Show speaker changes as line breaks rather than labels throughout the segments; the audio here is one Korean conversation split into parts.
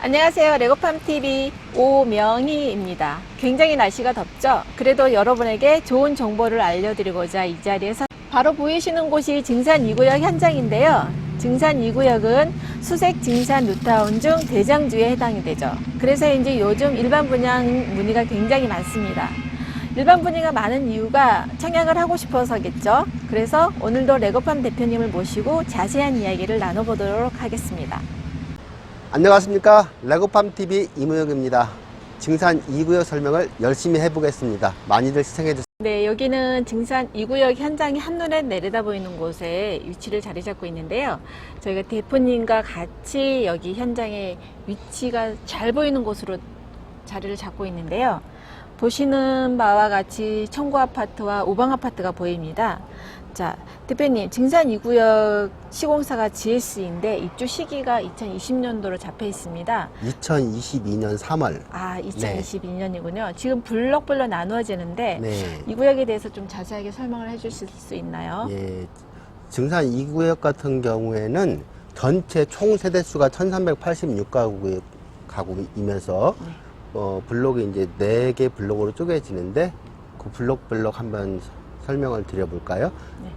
안녕하세요. 레고팜TV 오명희입니다. 굉장히 날씨가 덥죠? 그래도 여러분에게 좋은 정보를 알려드리고자 이 자리에서 바로 보이시는 곳이 증산 2구역 현장인데요. 증산 2구역은 수색 증산 뉴타운 중 대장주에 해당이 되죠. 그래서 이제 요즘 일반 분양 문의가 굉장히 많습니다. 일반 분위기가 많은 이유가 청약을 하고 싶어서겠죠. 그래서 오늘도 레고팜 대표님을 모시고 자세한 이야기를 나눠보도록 하겠습니다.
안녕하십니까. 레고팜TV 이무혁입니다. 증산 2구역 설명을 열심히 해보겠습니다. 많이들 시청해주세요.
네, 여기는 증산 2구역 현장이 한눈에 내려다 보이는 곳에 위치를 자리 잡고 있는데요. 저희가 대표님과 같이 여기 현장의 위치가 잘 보이는 곳으로 자리를 잡고 있는데요. 보시는 바와 같이 청구 아파트와 오방 아파트가 보입니다. 자, 대표님, 증산 2구역 시공사가 GS인데 입주 시기가 2020년도로 잡혀 있습니다.
2022년 3월.
아, 2022년이군요. 지금 블럭별로 나누어지는데
네.
이 구역에 대해서 좀 자세하게 설명을 해주실 수 있나요?
예. 증산 2구역 같은 경우에는 전체 총 세대수가 1386가구이면서 블록이 이제 4개 블록으로 쪼개지는데 그 블록별로 한번 설명을 드려볼까요?
네.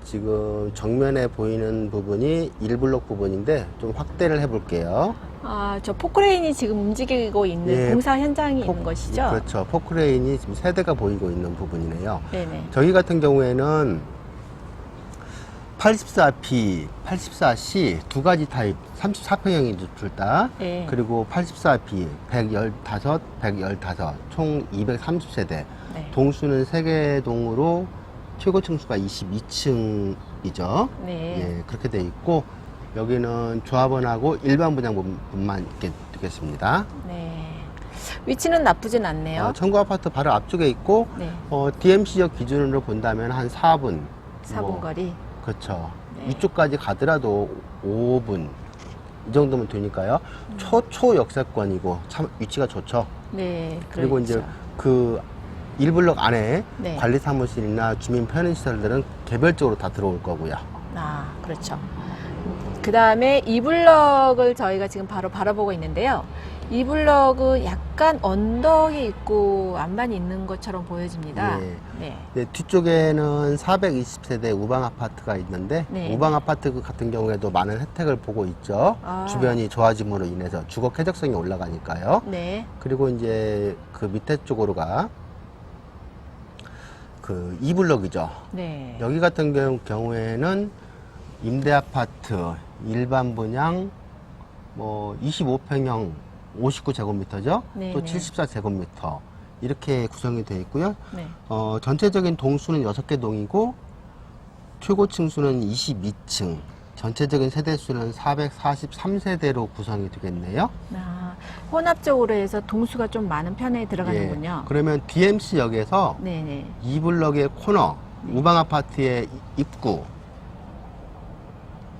지금 정면에 보이는 부분이 1블록 부분인데 좀 확대를 해볼게요.
아, 저 포크레인이 지금 움직이고 있는
예,
공사 현장이 있는 것이죠?
그렇죠. 포크레인이 지금 3대가 보이고 있는 부분이네요.
네네.
저희 같은 경우에는 84B, 84C 두 가지 타입 34평형이 둘 다.
네.
그리고 84B 115, 115, 총 230세대.
네.
동수는 3개 동으로 최고 층수가 22층이죠.
네.
예, 그렇게 돼 있고 여기는 조합원하고 일반 분양분만 있게 되겠습니다.
네. 위치는 나쁘진 않네요.
청구 아파트 바로 앞쪽에 있고
네.
DMC역 기준으로 본다면 한 4분.
4분 거리.
그렇죠.
네.
이쪽까지 가더라도 5분 이 정도면 되니까요. 초 역세권이고 참 위치가 좋죠.
네.
그리고
그렇죠.
이제 그 1블록 안에
네.
관리사무실이나 주민 편의시설들은 개별적으로 다 들어올 거고요.
아, 그렇죠. 그 다음에 이 블럭을 저희가 지금 바로 바라보고 있는데요. 이 블럭은 약간 언덕이 있고 안반이 있는 것처럼 보여집니다.
네.
네.
네, 뒤쪽에는 420세대 우방 아파트가 있는데
네.
우방 아파트 같은 경우에도 많은 혜택을 보고 있죠.
아.
주변이 좋아짐으로 인해서 주거 쾌적성이 올라가니까요.
네.
그리고 이제 그 밑에 쪽으로가 그 2블럭이죠.
네.
여기 같은 경우에는 임대 아파트, 일반 분양, 뭐 25평형 59제곱미터죠.
네,
또
네.
74제곱미터 이렇게 구성이 되어 있고요.
네.
전체적인 동수는 6개 동이고 최고 층수는 22층, 전체적인 세대수는 443세대로 구성이 되겠네요.
아, 혼합적으로 해서 동수가 좀 많은 편에 들어가는군요.
예, 그러면 DMC역에서
네네.
2블럭의 코너, 우방 아파트의 입구,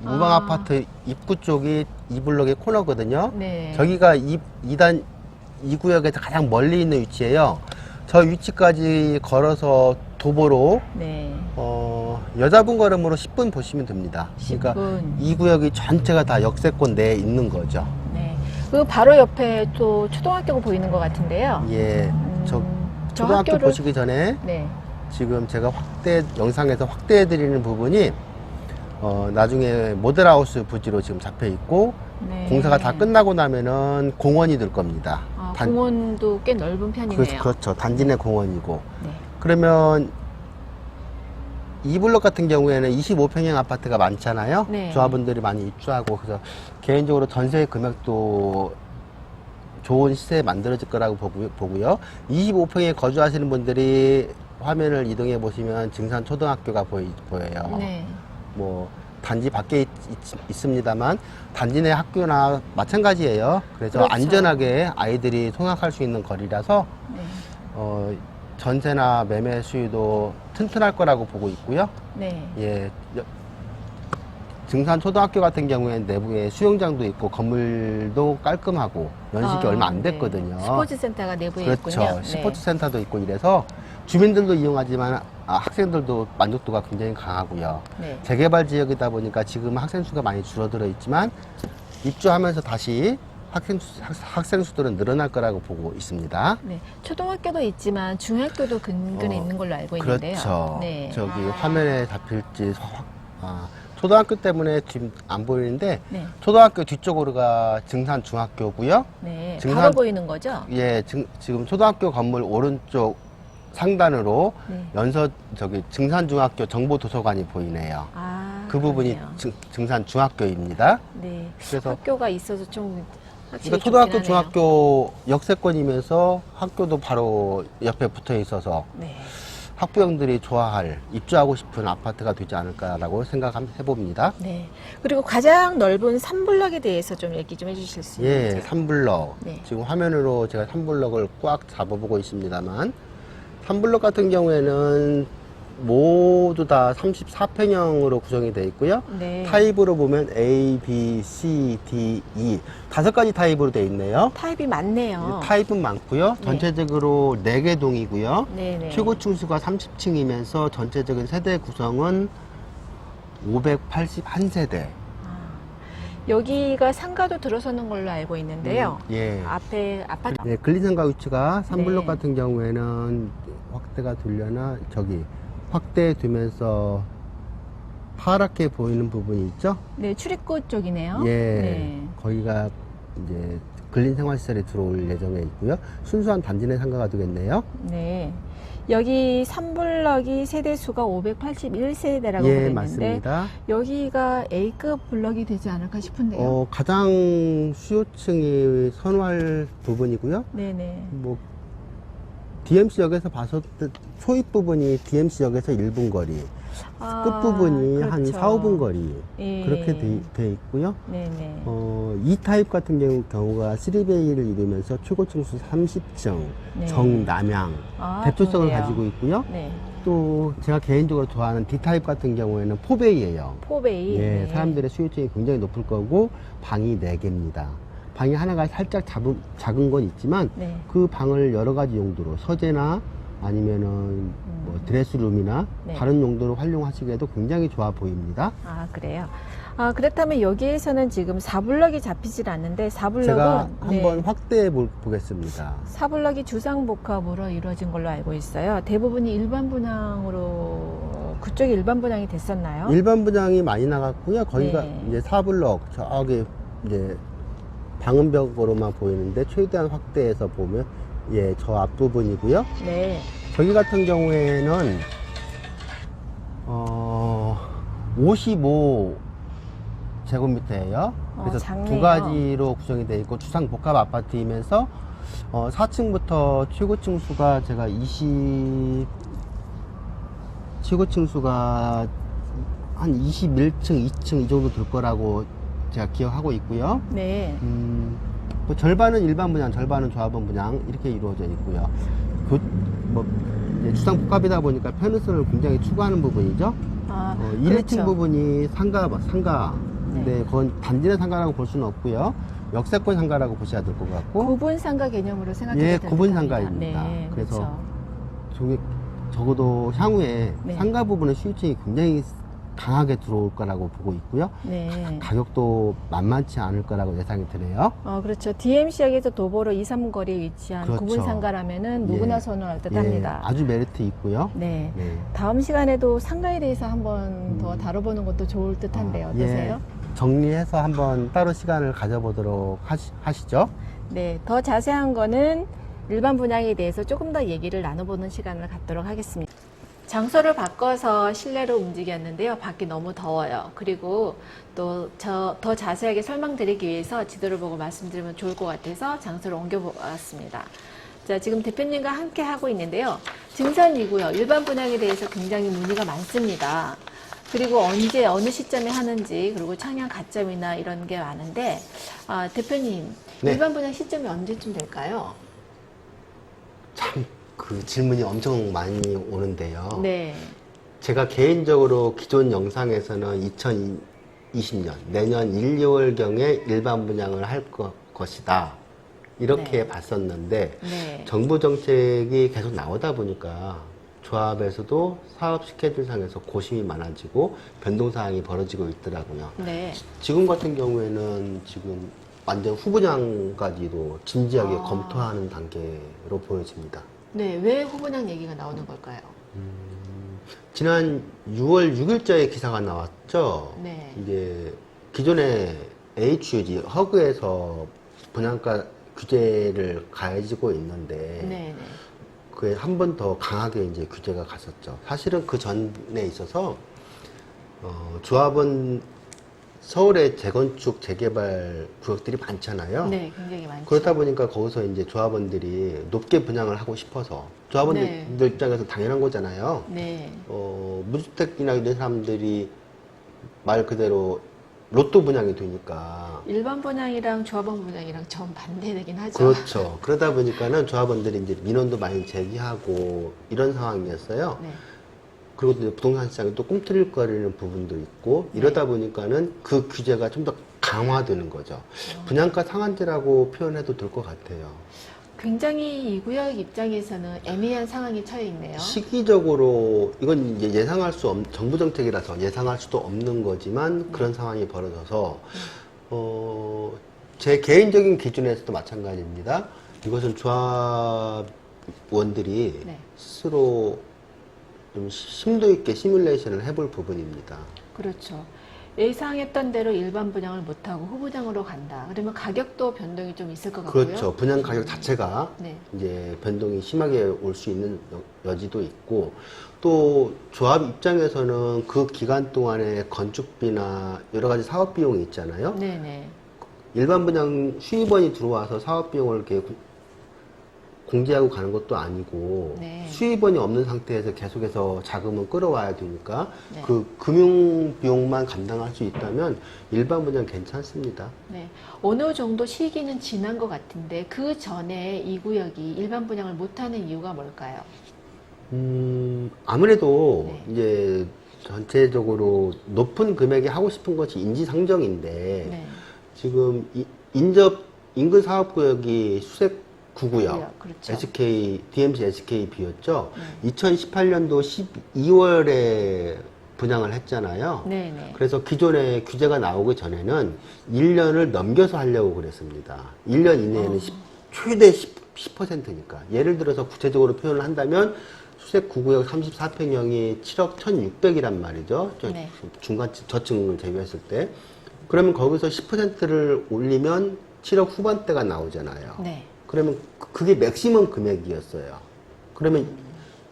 우방
아.
아파트 입구 쪽이 2블럭의 코너거든요.
네.
저기가 2단 2구역에서 가장 멀리 있는 위치예요. 저 위치까지 걸어서 도보로
네.
여자분 걸음으로 10분 보시면 됩니다.
10분.
그러니까 2구역이 전체가 다 역세권 내에 있는 거죠.
네. 그 바로 옆에 또 초등학교가 보이는 것 같은데요.
예. 저
저
초등학교
학교를-
보시기 전에
네.
지금 제가 영상에서 확대해 드리는 부분이 나중에 모델하우스 부지로 지금 잡혀 있고
네.
공사가 다 끝나고 나면은 공원이 될 겁니다.
아, 공원도 꽤 넓은 편이네요.
그렇죠. 단지 내 공원이고.
네.
그러면 이 블록 같은 경우에는 25평형 아파트가 많잖아요.
네.
조합원들이 많이 입주하고 그래서 개인적으로 전세 금액도 좋은 시세에 만들어질 거라고 보고요. 25평에 거주하시는 분들이 화면을 이동해 보시면 증산 초등학교가 보여요.
네.
뭐 단지 밖에 있습니다만 단지 내 학교나 마찬가지예요. 그래서
그렇죠.
안전하게 아이들이 통학할 수 있는 거리라서
네.
전세나 매매 수요도 튼튼할 거라고 보고 있고요.
네.
예, 증산 초등학교 같은 경우에는 내부에 수영장도 있고 건물도 깔끔하고 연식이 얼마 안 됐거든요.
네. 스포츠 센터가 내부에
그렇죠.
있군요.
스포츠 센터도 있고 이래서 주민들도 이용하지만 학생들도 만족도가 굉장히 강하고요.
네.
재개발 지역이다 보니까 지금 학생 수가 많이 줄어들어 있지만 입주하면서 다시 학생 수들은 늘어날 거라고 보고 있습니다.
네. 초등학교도 있지만 중학교도 근근에 있는 걸로 알고 있는데요.
그렇죠.
네.
저기 화면에 잡힐지 초등학교 때문에 지금 안 보이는데
네.
초등학교 뒤쪽으로가 증산 중학교고요.
네.
증산-
바로 보이는 거죠?
예, 지금 초등학교 건물 오른쪽 상단으로
네.
증산 중학교 정보 도서관이 보이네요.
아,
그 부분이
그러네요.
증산 중학교입니다.
네.
그래서
학교가 있어서 좀 확실히
그러니까 초등학교,
좋긴 하네요.
중학교 역세권이면서 학교도 바로 옆에 붙어 있어서
네.
학부형들이 좋아할, 입주하고 싶은 아파트가 되지 않을까라고 생각해봅니다.
네. 그리고 가장 넓은 3블럭에 대해서 좀 얘기 좀 해주실 수 있는지.
예, 3블럭.
네.
지금 화면으로 제가 3블럭을 꽉 잡아보고 있습니다만, 3블럭 같은 경우에는 모두 다 34평형으로 구성이 되어 있고요.
네.
타입으로 보면 A, B, C, D, E 5가지 타입으로 되어 있네요.
타입이 많네요.
타입은 많고요.
네.
전체적으로 4개 동이고요.
네네.
최고층 수가 30층이면서 전체적인 세대 구성은 581세대.
여기가 상가도 들어서는 걸로 알고 있는데요.
예.
앞에 아파트.
네, 근린상가 위치가 3블럭
네.
같은 경우에는 확대가 되려나 확대되면서 파랗게 보이는 부분이 있죠?
네, 출입구 쪽이네요.
예.
네.
거기가 이제 근린생활시설이 들어올 예정에 있고요. 순수한 단지 내 상가가 되겠네요.
네. 여기 3블럭이 세대 수가 581세대라고
예,
그랬는데
맞습니다.
여기가 A급 블럭이 되지 않을까 싶은데요.
가장 수요층이 선호할 부분이고요.
네네.
뭐 DMC역에서 봐서 초입 부분이 DMC역에서 1분 거리,
아,
끝부분이 한
그렇죠.
4, 5분 거리
예.
그렇게 돼 있고요.
네네.
이 타입 같은 경우가 3베이를 이루면서 최고층수 30층,
네.
정남향
아,
대표성을
좋네요.
가지고 있고요.
네.
또 제가 개인적으로 좋아하는 D타입 같은 경우에는 4베이예요.
포베이.
예,
네.
사람들의 수요층이 굉장히 높을 거고 방이 4개입니다. 방이 하나가 살짝 작은 건 있지만
네.
그 방을 여러 가지 용도로 서재나 아니면은 뭐 드레스룸이나
네.
다른 용도로 활용하시기에도 굉장히 좋아 보입니다.
아, 그래요. 아, 그렇다면 여기에서는 지금 4블럭이 잡히질 않는데 4블럭은
제가 한번 확대해 보겠습니다.
4블럭이 주상복합으로 이루어진 걸로 알고 있어요. 대부분이 일반 분양으로 그쪽이 일반 분양이 됐었나요?
일반 분양이 많이 나갔고요. 거기가
네.
이제 4블럭 저기 이제 방음벽으로만 보이는데 최대한 확대해서 보면 예, 저 앞부분이고요.
네.
저기 같은 경우에는 55 제곱미터예요. 그래서
작네요.
두 가지로 구성이 되어 있고 주상 복합 아파트이면서 4층부터 최고층 수가 제가 최고층 수가 한 21층, 2층 이 정도 될 거라고 제가 기억하고 있고요.
네.
뭐 절반은 일반 분양, 절반은 조합원 분양 이렇게 이루어져 있고요. 이제 주상 복합이다 보니까 편의성을 굉장히 추구하는 부분이죠.
아,
1,
그렇죠.
2층 부분이 상가.
네.
근데 그건 단지 내 상가라고 볼 수는 없고요. 역세권 상가라고 보셔야 될 것 같고.
구분 상가 개념으로 생각해도
예,
될
구분
듯합니다.
상가입니다.
네,
그래서
그렇죠.
적어도 향후에
네.
상가 부분의 수요층이 굉장히 강하게 들어올 거라고 보고 있고요.
네.
가격도 만만치 않을 거라고 예상이 드네요.
그렇죠. DMC역에서 도보로 2, 3거리에 위치한
그렇죠.
구분 상가라면은 누구나
예.
선호할 듯합니다.
아주 메리트 있고요.
네.
네.
다음 시간에도 상가에 대해서 한번 더 다뤄보는 것도 좋을 듯한데요. 어떠세요?
예, 정리해서 한번 따로 시간을 가져보도록 하시죠.
네. 더 자세한 거는 일반 분양에 대해서 조금 더 얘기를 나눠보는 시간을 갖도록 하겠습니다. 장소를 바꿔서 실내로 움직였는데요. 밖이 너무 더워요. 그리고 또 더 자세하게 설명드리기 위해서 지도를 보고 말씀드리면 좋을 것 같아서 장소를 옮겨보았습니다. 자, 지금 대표님과 함께 하고 있는데요. 증산 2구역 일반 분양에 대해서 굉장히 문의가 많습니다. 그리고 언제 어느 시점에 하는지 그리고 청약 가점이나 이런 게 많은데 대표님
네.
일반 분양 시점이 언제쯤 될까요?
참 그 질문이 엄청 많이 오는데요.
네.
제가 개인적으로 기존 영상에서는 2020년 내년 1, 2월경에 일반 분양을 할 것이다 이렇게
네.
봤었는데
네.
정부 정책이 계속 나오다 보니까 조합에서도 사업 스케줄상에서 고심이 많아지고 변동사항이 벌어지고 있더라고요.
네.
지금 같은 경우에는 지금 완전 후분양까지도 진지하게
아.
검토하는 단계로 보여집니다.
네, 왜 후분양 얘기가 나오는 걸까요?
지난 6월 6일자에 기사가 나왔죠.
네.
이제 기존의 HUG 허그에서 분양가 규제를 가해지고 있는데
네, 네.
그게 한 번 더 강하게 이제 규제가 갔었죠. 사실은 그 전에 있어서 조합은 서울의 재건축 재개발 구역들이 많잖아요.
네, 굉장히 많죠.
그렇다 보니까 거기서 이제 조합원들이 높게 분양을 하고 싶어서 조합원들
네.
입장에서 당연한 거잖아요.
네.
무주택이나 이런 사람들이 말 그대로 로또 분양이 되니까.
일반 분양이랑 조합원 분양이랑 정반대되긴 하죠.
그렇죠. 그러다 보니까는 조합원들이 이제 민원도 많이 제기하고 이런 상황이었어요.
네.
그리고 또 부동산 시장이 또 꿈틀거리는 부분도 있고 이러다 보니까는 그 규제가 좀 더 강화되는 거죠. 분양가 상한제라고 표현해도 될 것 같아요.
굉장히 이 구역 입장에서는 애매한 상황에 처해 있네요.
시기적으로 이건 이제 정부 정책이라서 예상할 수도 없는 거지만 그런 상황이 벌어져서 제 개인적인 기준에서도 마찬가지입니다. 이것은 조합원들이
네.
스스로 좀 심도 있게 시뮬레이션을 해볼 부분입니다.
그렇죠. 예상했던 대로 일반 분양을 못하고 후분양으로 간다. 그러면 가격도 변동이 좀 있을 것 같고요.
그렇죠. 분양 가격 자체가
네.
이제 변동이 심하게 올 수 있는 여지도 있고 또 조합 입장에서는 그 기간 동안에 건축비나 여러 가지 사업 비용이 있잖아요.
네네.
일반 분양 수입원이 들어와서 사업 비용을 이렇게 공제하고 가는 것도 아니고
네.
수입원이 없는 상태에서 계속해서 자금을 끌어와야 되니까
네.
그 금융 비용만 감당할 수 있다면 일반 분양 괜찮습니다.
네. 어느 정도 시기는 지난 것 같은데 그 전에 이 구역이 일반 분양을 못하는 이유가 뭘까요?
아무래도
네.
이제 전체적으로 높은 금액에 하고 싶은 것이 인지상정인데
네.
지금 인근 사업구역이 수색 구구역,
그렇죠.
DMC SKB였죠.
네.
2018년도 12월에 분양을 했잖아요.
네네.
그래서 기존에 규제가 나오기 전에는 1년을 넘겨서 하려고 그랬습니다. 1년 이내에는 최대 10%니까. 예를 들어서 구체적으로 표현을 한다면 수색 구구역 34평형이 7억 1,600이란 말이죠.
네.
중간 저층을 제외했을 때. 그러면 거기서 10%를 올리면 7억 후반대가 나오잖아요.
네.
그러면 그게 맥시멈 금액이었어요. 그러면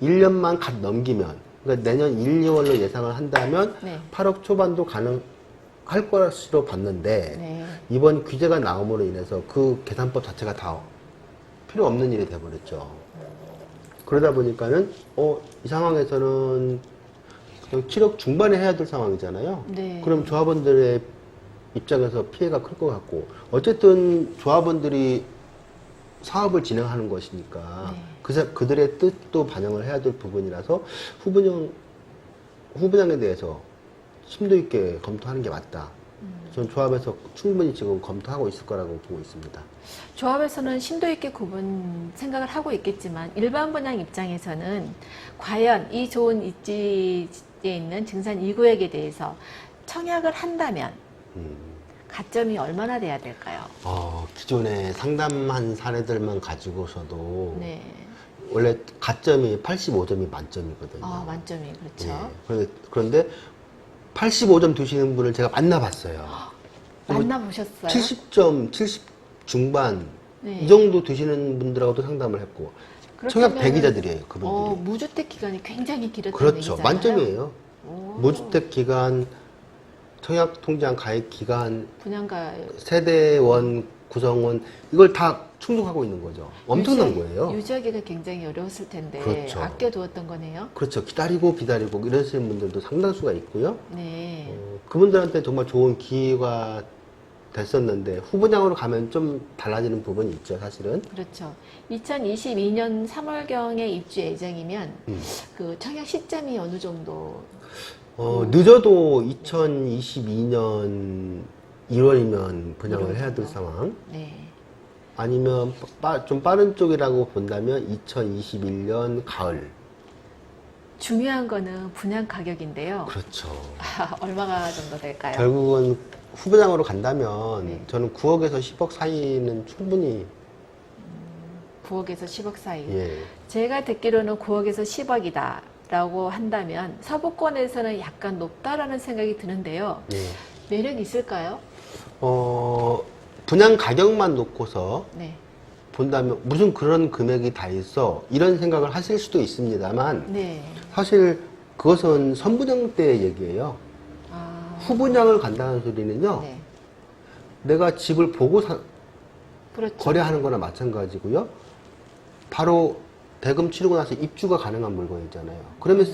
1년만 갓 넘기면, 그러니까 내년 1, 2월로 예상을 한다면
네.
8억 초반도 가능할 것으로 봤는데
네.
이번 규제가 나옴으로 인해서 그 계산법 자체가 다 필요 없는 일이 돼버렸죠. 그러다 보니까는 이 상황에서는 그냥 7억 중반에 해야 될 상황이잖아요.
네.
그럼 조합원들의 입장에서 피해가 클 것 같고 어쨌든 조합원들이 사업을 진행하는 것이니까
네.
그들의 뜻도 반영을 해야 될 부분이라서 후분양에 대해서 심도 있게 검토하는 게 맞다. 전 조합에서 충분히 지금 검토하고 있을 거라고 보고 있습니다.
조합에서는 심도 있게 생각을 하고 있겠지만 일반 분양 입장에서는 과연 이 좋은 입지에 있는 증산 2구역에 대해서 청약을 한다면 가점이 얼마나 돼야 될까요?
기존에 상담한 사례들만 가지고서도
네.
원래 가점이 85점이 만점이거든요.
만점이 그렇죠.
그런데 85점 두시는 분을 제가 만나봤어요.
만나보셨어요?
70점, 70 중반
네.
이 정도 두시는 분들하고도 상담을 했고 청약
그렇다면은,
대기자들이에요. 그분들이.
무주택 기간이 굉장히 길었다는
그렇죠.
얘기잖아요.
만점이에요.
오.
무주택 기간, 청약 통장 가입 기간,
분양가
세대원, 구성원 이걸 다 충족하고 있는 거죠. 엄청난 거예요.
유지하기가 굉장히 어려웠을 텐데
그렇죠.
아껴두었던 거네요.
그렇죠. 기다리고 이러시는 분들도 상당수가 있고요.
네.
그분들한테 정말 좋은 기회가 됐었는데 후분양으로 가면 좀 달라지는 부분이 있죠, 사실은.
그렇죠. 2022년 3월경에 입주 예정이면 그 청약 시점이 어느 정도?
늦어도 2022년 1월이면 분양을 해야 될
정도?
상황.
네.
아니면 좀 빠른 쪽이라고 본다면 2021년 가을.
중요한 거는 분양 가격인데요.
그렇죠.
얼마가 정도 될까요?
결국은 후보장으로 간다면
네.
저는 9억에서 10억 사이는 충분히
9억에서 10억 사이.
예.
제가 듣기로는 9억에서 10억이다. 라고 한다면 서부권에서는 약간 높다라는 생각이 드는데요.
예.
매력 있을까요?
분양 가격만 놓고서
네.
본다면 무슨 그런 금액이 다 있어 이런 생각을 하실 수도 있습니다만
네.
사실 그것은 선분양 때 얘기예요.
아,
후분양을 간다는 소리는요.
네.
내가 집을 보고
그렇죠.
거래하는 거나 마찬가지고요. 바로 대금 치르고 나서 입주가 가능한 물건이잖아요. 그러면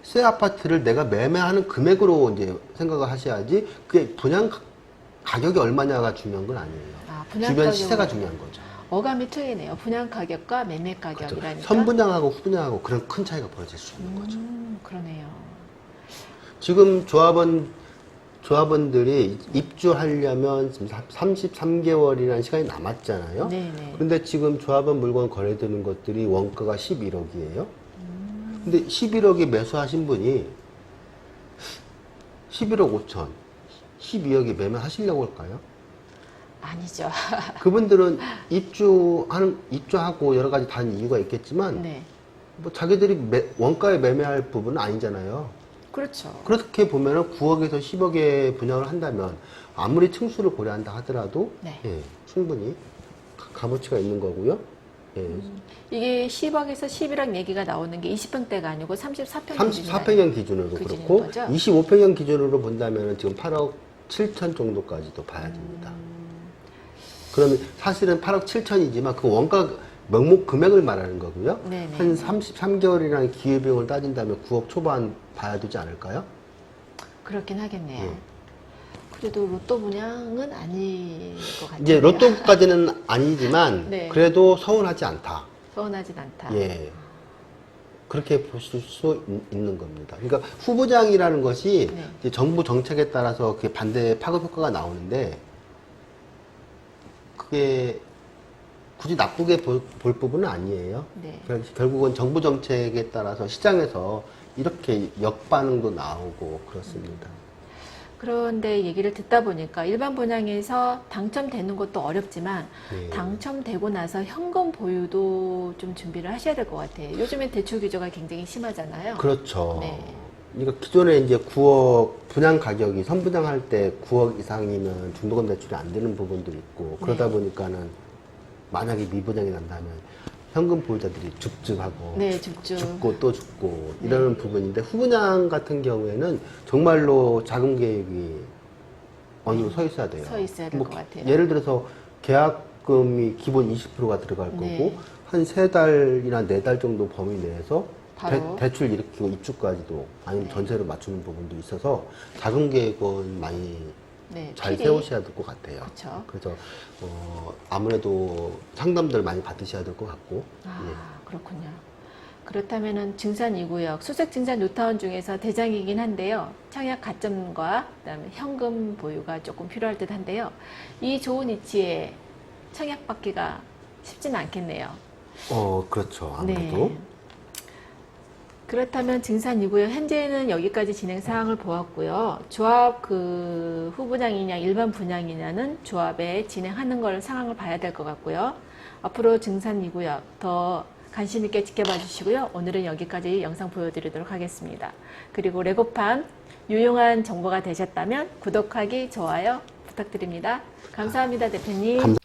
새 아파트를 내가 매매하는 금액으로 이제 생각을 하셔야지 그게 분양 가격이 얼마냐가 중요한 건 아니에요.
아, 분양
주변
가격은
시세가 중요한 거죠.
어감이 틀리네요. 분양 가격과 매매
그렇죠.
가격이라니까.
선분양하고 후분양하고 그런 큰 차이가 벌어질 수 있는 거죠.
그러네요.
지금 조합원들이 입주하려면 지금 33개월이라는 시간이 남았잖아요.
네네.
그런데 지금 조합원 물건 거래되는 것들이 원가가 11억이에요. 근데 11억에 매수하신 분이 11억 5천, 12억에 매매하시려고 할까요?
아니죠.
그분들은 입주하고 여러 가지 다른 이유가 있겠지만,
네.
뭐 자기들이 원가에 매매할 부분은 아니잖아요.
그렇죠.
그렇게 보면은 9억에서 10억에 분양을 한다면 아무리 층수를 고려한다 하더라도
네.
예, 충분히 값어치가 있는 거고요. 예.
이게 10억에서 11억 얘기가 나오는 게 20평대가 아니고 34평
34평형 기준으로
그
그렇고
거죠?
25평형 기준으로 본다면 지금 8억 7천 정도까지도 봐야 됩니다. 그러면 사실은 8억 7천이지만 그 원가 명목 금액을 말하는 거고요.
네네.
한 33개월이라는 기회비용을 따진다면 9억 초반 봐야 되지 않을까요?
그렇긴 하겠네요.
예.
그래도 로또 분양은 아닐 것 같아요.
이제 로또까지는 아니지만
네.
그래도 서운하지 않다.
서운하진 않다.
예. 그렇게 보실 수 있는 겁니다. 그러니까 후보장이라는 것이
네.
이제 정부 정책에 따라서 그게 반대 파급 효과가 나오는데 그게 굳이 나쁘게 볼 부분은 아니에요.
네.
결국은 정부 정책에 따라서 시장에서 이렇게 역반응도 나오고 그렇습니다.
그런데 얘기를 듣다 보니까 일반 분양에서 당첨되는 것도 어렵지만
네.
당첨되고 나서 현금 보유도 좀 준비를 하셔야 될 것 같아요. 요즘에 대출 규제가 굉장히 심하잖아요.
그렇죠.
네.
그러니까 기존에 이제 9억 분양 가격이 선분양할 때 9억 이상이면 중도금 대출이 안 되는 부분도 있고 그러다
네.
보니까는 만약에 미분양이 난다면 현금 보유자들이 죽죽하고
네, 죽죽.
죽고 또 죽고 이러는 부분인데 후분양 같은 경우에는 정말로 자금 계획이 어느 정도 서 있어야 돼요.
서 있어야 될 것 같아요.
예를 들어서 계약금이 기본 20%가 들어갈
네.
거고 한 3달이나 4달 정도 범위 내에서
바로.
대출 일으키고 입주까지도 아니면
네.
전세를 맞추는 부분도 있어서 자금 계획은 많이
네,
잘
필히.
세우셔야 될 것 같아요.
그쵸.
그래서 아무래도 상담들 많이 받으셔야 될 것 같고.
아, 그렇군요. 그렇다면은 증산 2구역, 수색 증산 뉴타운 중에서 대장이긴 한데요. 청약 가점과 그다음에 현금 보유가 조금 필요할 듯 한데요. 이 좋은 위치에 청약 받기가 쉽지는 않겠네요.
그렇죠. 아무래도.
네. 그렇다면 증산 2구역 현재는 여기까지 진행 사항을 보았고요. 조합 그 후분양이냐 일반 분양이냐는 조합에 진행하는 걸 상황을 봐야 될 것 같고요. 앞으로 증산 2구역 더 관심 있게 지켜봐 주시고요. 오늘은 여기까지 영상 보여드리도록 하겠습니다. 그리고 레고팜 유용한 정보가 되셨다면 구독하기, 좋아요 부탁드립니다. 감사합니다, 대표님.